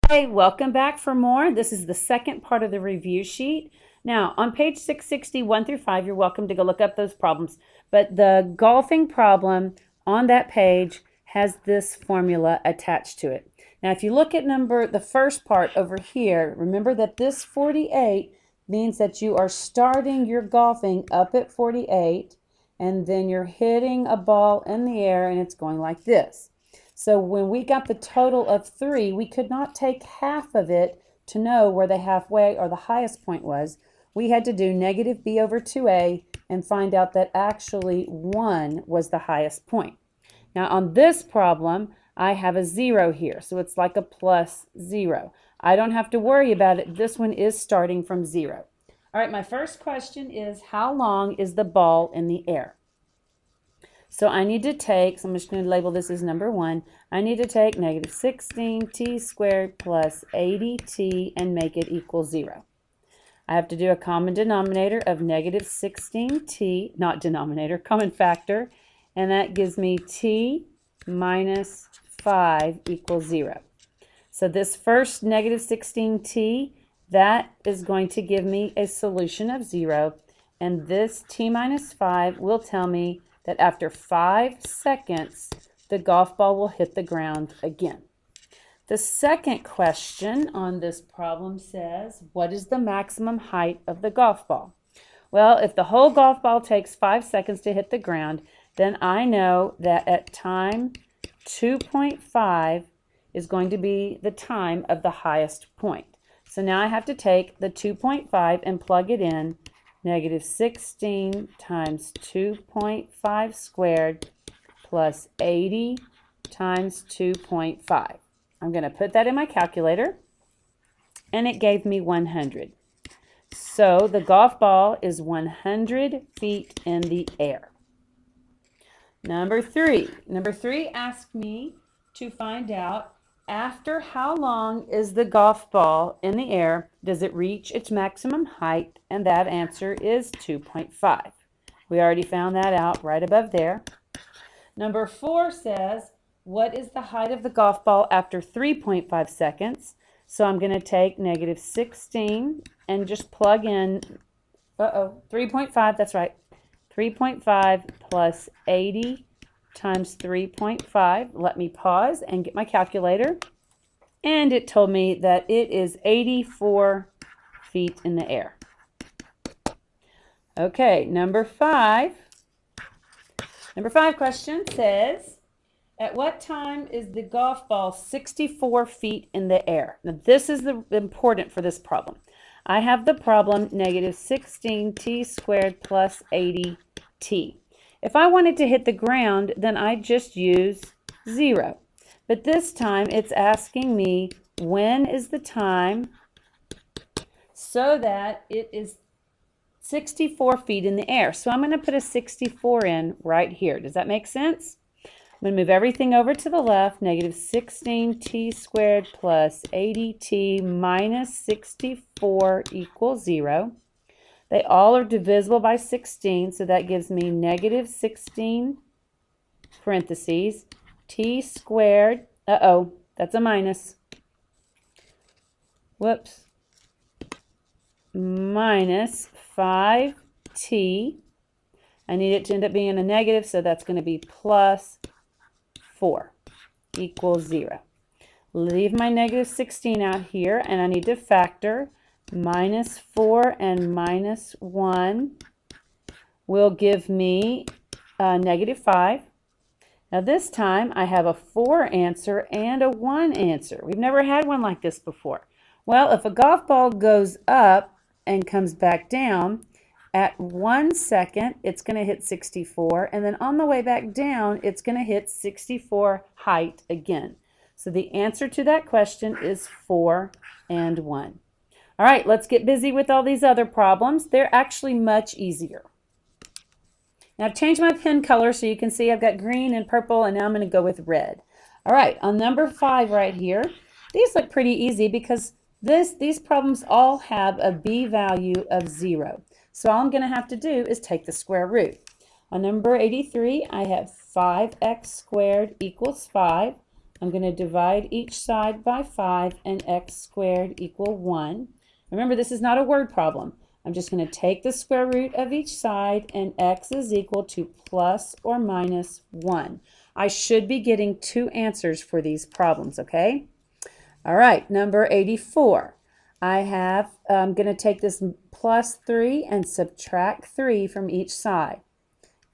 Hey, welcome back for more. This is the second part of the review sheet. Now, on page 660, 1 through 5, you're welcome to go look up those problems. But the golfing problem on that page has this formula attached to it. Now, if you look at the first part over here, remember that this 48 means that you are starting your golfing up at 48, and then you're hitting a ball in the air, and it's going like this. So when we got the total of 3, we could not take half of it to know where the halfway or the highest point was. We had to do negative b over 2a and find out that actually 1 was the highest point. Now on this problem, I have a 0 here, so it's like a plus 0. I don't have to worry about it. This one is starting from 0. All right, my first question is, how long is the ball in the air? So I need to take, so I'm just going to label this as number 1. I need to take negative 16t squared plus 80t and make it equal 0. I have to do a common denominator of negative 16t, not denominator, common factor, and that gives me t minus 5 equals 0. So this first negative 16t, that is going to give me a solution of 0, and this t minus 5 will tell me that after 5 seconds, the golf ball will hit the ground again. The second question on this problem says, what is the maximum height of the golf ball? Well, if the whole golf ball takes 5 seconds to hit the ground, then I know that at time 2.5 is going to be the time of the highest point. So now I have to take the 2.5 and plug it in. Negative 16 times 2.5 squared plus 80 times 2.5. I'm going to put that in my calculator, and it gave me 100. So the golf ball is 100 feet in the air. Number 3 asked me to find out, after how long is the golf ball in the air does it reach its maximum height? And that answer is 2.5. We already found that out right above there. Number 4 says, what is the height of the golf ball after 3.5 seconds? So I'm going to take negative 16 and just plug in, 3.5, that's right. 3.5 plus 80 times 3.5. Let me pause and get my calculator. And it told me that it is 84 feet in the air. Okay, number 5. Number 5 question says, at what time is the golf ball 64 feet in the air? Now this is important for this problem. I have the problem negative 16t squared plus 80t. If I wanted to hit the ground, then I'd just use 0. But this time it's asking me when is the time so that it is 64 feet in the air. So I'm going to put a 64 in right here. Does that make sense? I'm going to move everything over to the left. Negative 16t squared plus 80t minus 64 equals 0. They all are divisible by 16, so that gives me negative 16 parentheses t squared, that's a minus, whoops, minus 5t. I need it to end up being a negative, so that's going to be plus 4 equals 0. Leave my negative 16 out here, and I need to factor. Minus 4 and minus 1 will give me negative 5. Now this time I have a 4 answer and a 1 answer. We've never had one like this before. Well, if a golf ball goes up and comes back down, at 1 second it's going to hit 64, and then on the way back down it's going to hit 64 height again. So the answer to that question is 4 and 1. All right, let's get busy with all these other problems. They're actually much easier. Now I've changed my pen color so you can see I've got green and purple, and now I'm going to go with red. All right, on number 5 right here, these look pretty easy because these problems all have a b value of 0. So all I'm going to have to do is take the square root. On number 83, I have 5x squared equals 5. I'm going to divide each side by 5 and x squared equal 1. Remember, this is not a word problem. I'm just going to take the square root of each side, and x is equal to plus or minus 1. I should be getting 2 answers for these problems, okay? All right, number 84. I'm going to take this plus 3 and subtract 3 from each side.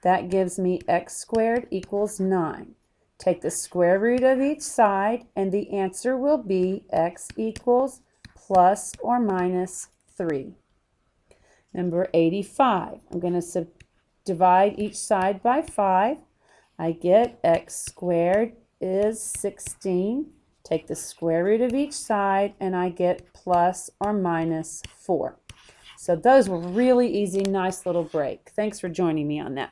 That gives me x squared equals 9. Take the square root of each side, and the answer will be x equals plus or minus 3. Number 85. I'm going to divide each side by 5. I get x squared is 16. Take the square root of each side, and I get plus or minus 4. So those were really easy, nice little break. Thanks for joining me on that.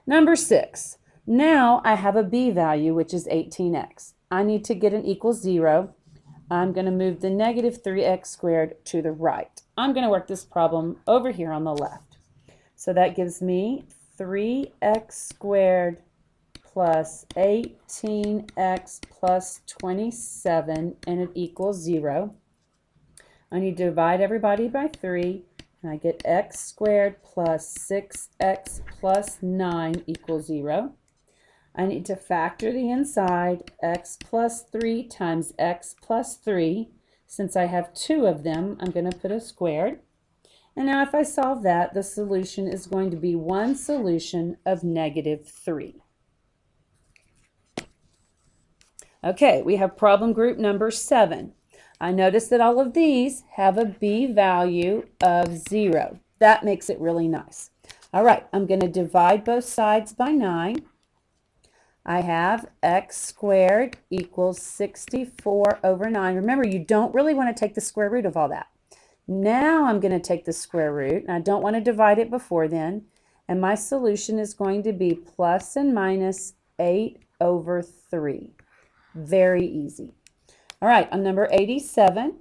Number 6. Now I have a b value, which is 18x. I need to get an equal 0. I'm going to move the negative 3x squared to the right. I'm going to work this problem over here on the left. So that gives me 3x squared plus 18x plus 27, and it equals 0. I need to divide everybody by 3, and I get x squared plus 6x plus 9 equals 0. I need to factor the inside. X plus 3 times x plus 3. Since I have 2 of them, I'm going to put a squared. And now if I solve that, the solution is going to be one solution of negative 3. Okay, we have problem group number 7. I notice that all of these have a b value of 0. That makes it really nice. All right, I'm going to divide both sides by 9. I have x squared equals 64 over 9. Remember, you don't really want to take the square root of all that. Now I'm going to take the square root, and I don't want to divide it before then. And my solution is going to be plus and minus 8 over 3. Very easy. All right, on number 87,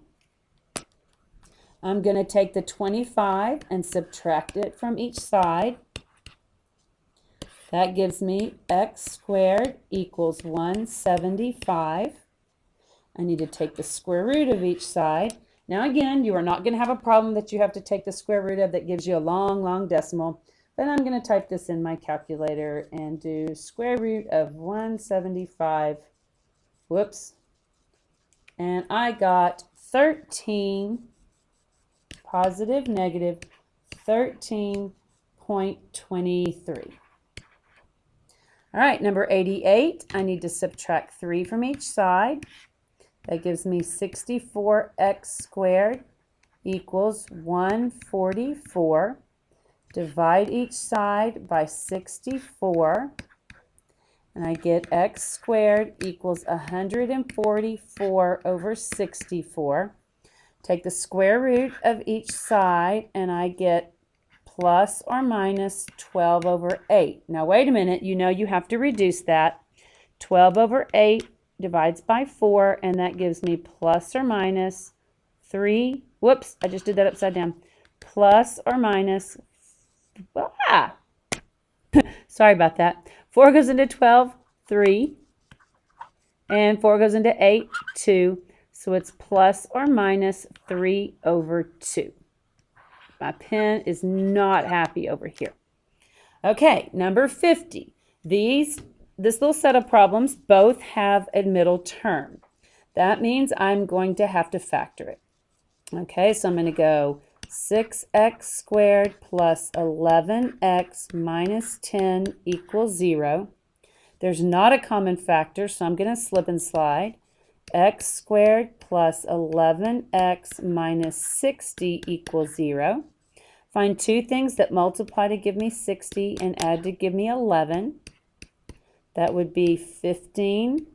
I'm going to take the 25 and subtract it from each side. That gives me x squared equals 175. I need to take the square root of each side. Now again, you are not going to have a problem that you have to take the square root of that gives you a long, long decimal. But I'm going to type this in my calculator and do square root of 175. Whoops. And I got 13, positive, negative, 13.23. All right, number 88, I need to subtract 3 from each side. That gives me 64x squared equals 144. Divide each side by 64. And I get x squared equals 144 over 64. Take the square root of each side, and I get plus or minus 12 over 8. Now wait a minute, you know you have to reduce that. 12 over 8 divides by 4, and that gives me plus or minus 3. Whoops, I just did that upside down. Plus or minus, sorry about that. 4 goes into 12, 3. And 4 goes into 8, 2. So it's plus or minus 3 over 2. My pen is not happy over here. Okay, number 50. This little set of problems both have a middle term. That means I'm going to have to factor it. Okay, so I'm going to go 6x squared plus 11x minus 10 equals 0. There's not a common factor, so I'm going to slip and slide. X squared plus 11x minus 60 equals 0. Find two things that multiply to give me 60 and add to give me 11. That would be 15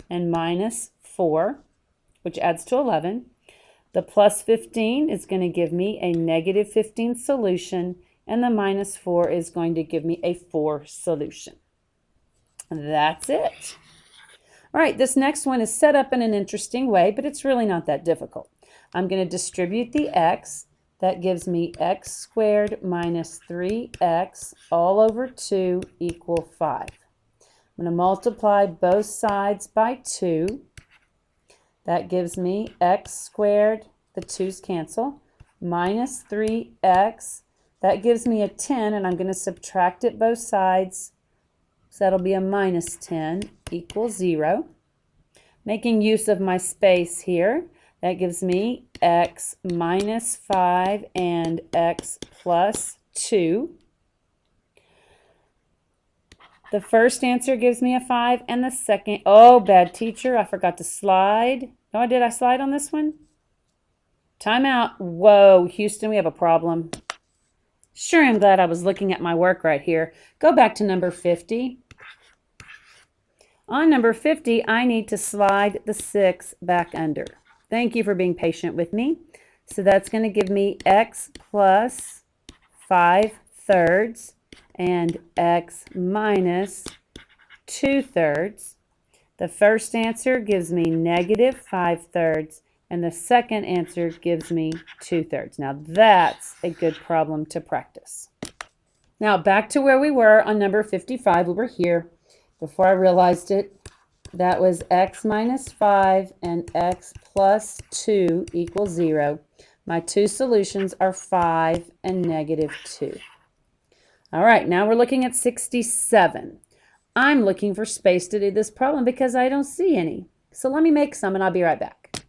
and minus 4, which adds to 11. The plus 15 is going to give me a negative 15 solution, and the minus 4 is going to give me a 4 solution. That's it. All right, this next one is set up in an interesting way, but it's really not that difficult. I'm going to distribute the x. That gives me x squared minus 3x all over 2 equal 5. I'm going to multiply both sides by 2. That gives me x squared, the 2's cancel, minus 3x. That gives me a 10, and I'm going to subtract it both sides. So that'll be a minus 10 equals 0. Making use of my space here, that gives me x minus 5 and x plus 2. The first answer gives me a 5, and the second, oh, bad teacher, I forgot to slide. Oh, did I slide on this one? Time out. Whoa, Houston, we have a problem. Sure, I'm glad I was looking at my work right here. Go back to number 50. On number 50, I need to slide the 6 back under. Thank you for being patient with me. So that's going to give me x plus 5/3 and x minus 2/3. The first answer gives me negative 5/3, and the second answer gives me 2/3. Now that's a good problem to practice. Now back to where we were on number 55. We were here before I realized it. That was x minus 5 and x plus 2 equals 0. My two solutions are 5 and negative 2. All right, now we're looking at 67. I'm looking for space to do this problem because I don't see any. So let me make some and I'll be right back.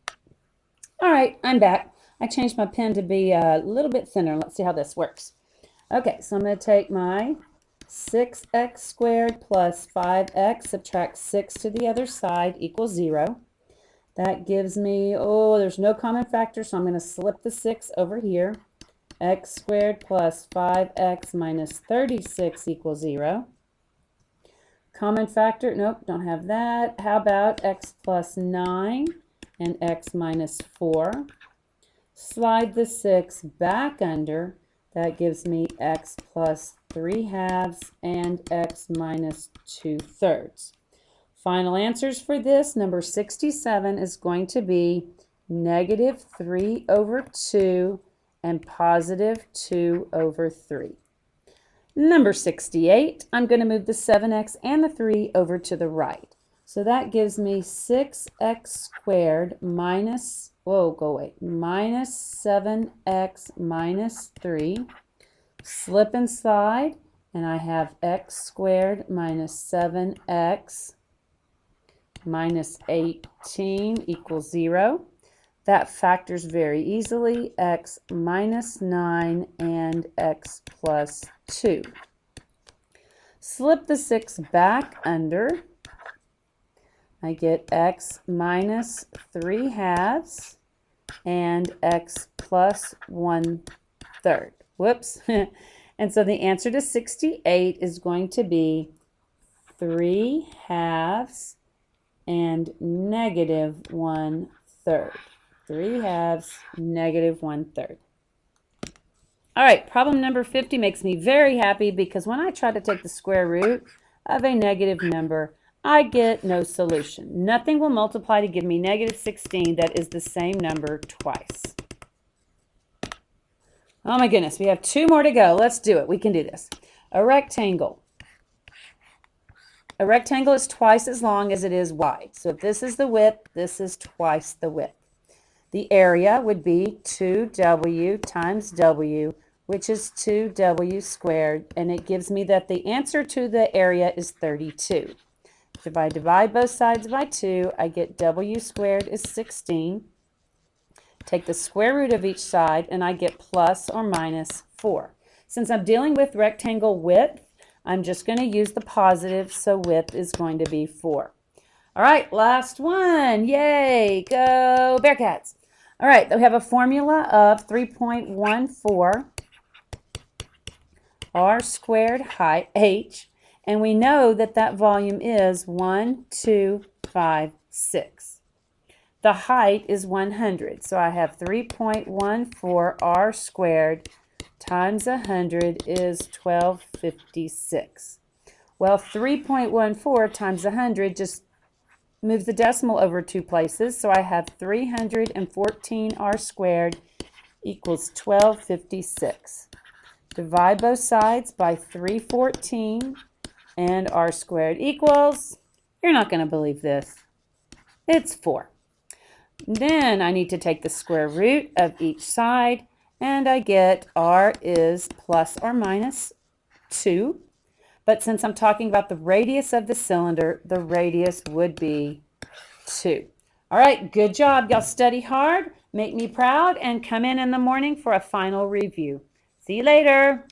All right, I'm back. I changed my pen to be a little bit thinner. Let's see how this works. Okay, so I'm going to take my 6x squared plus 5x, subtract 6 to the other side, equals 0. That gives me, oh, there's no common factor, so I'm going to slip the 6 over here. X squared plus 5x minus 36 equals 0. Common factor, nope, don't have that. How about x plus 9 and x minus 4? Slide the 6 back under. That gives me x plus 3/2 and x minus 2/3. Final answers for this, number 67 is going to be negative 3/2 and positive 2/3. Number 68, I'm going to move the 7x and the 3 over to the right. So that gives me 6x squared minus, minus 7x minus 3. Slip and slide, and I have x squared minus 7x minus 18 equals 0. That factors very easily, x minus 9 and x plus 2. Slip the 6 back under. I get x minus 3/2 and x plus 1/3. Whoops. And so the answer to 68 is going to be 3/2 and negative 1/3. 3/2, negative 1/3. All right, problem number 50 makes me very happy because when I try to take the square root of a negative number, I get no solution. Nothing will multiply to give me negative 16 that is the same number twice. Oh my goodness, we have 2 more to go. Let's do it. We can do this. A rectangle. A rectangle is twice as long as it is wide. So if this is the width, this is twice the width. The area would be 2w times w, which is 2w squared, and it gives me that the answer to the area is 32. If I divide both sides by 2, I get w squared is 16. Take the square root of each side, and I get plus or minus 4. Since I'm dealing with rectangle width, I'm just going to use the positive, so width is going to be 4. All right, last one. Yay, go Bearcats. All right, we have a formula of 3.14 r squared height h, and we know that that volume is 1, 2, 5, 6. The height is 100, so I have 3.14 r squared times 100 is 1256. Well, 3.14 times 100 just moves the decimal over 2 places, so I have 314 r squared equals 1256. Divide both sides by 314. And r squared equals, you're not going to believe this, it's 4. Then I need to take the square root of each side, and I get r is plus or minus 2. But since I'm talking about the radius of the cylinder, the radius would be 2. All right, good job. Y'all study hard, make me proud, and come in the morning for a final review. See you later.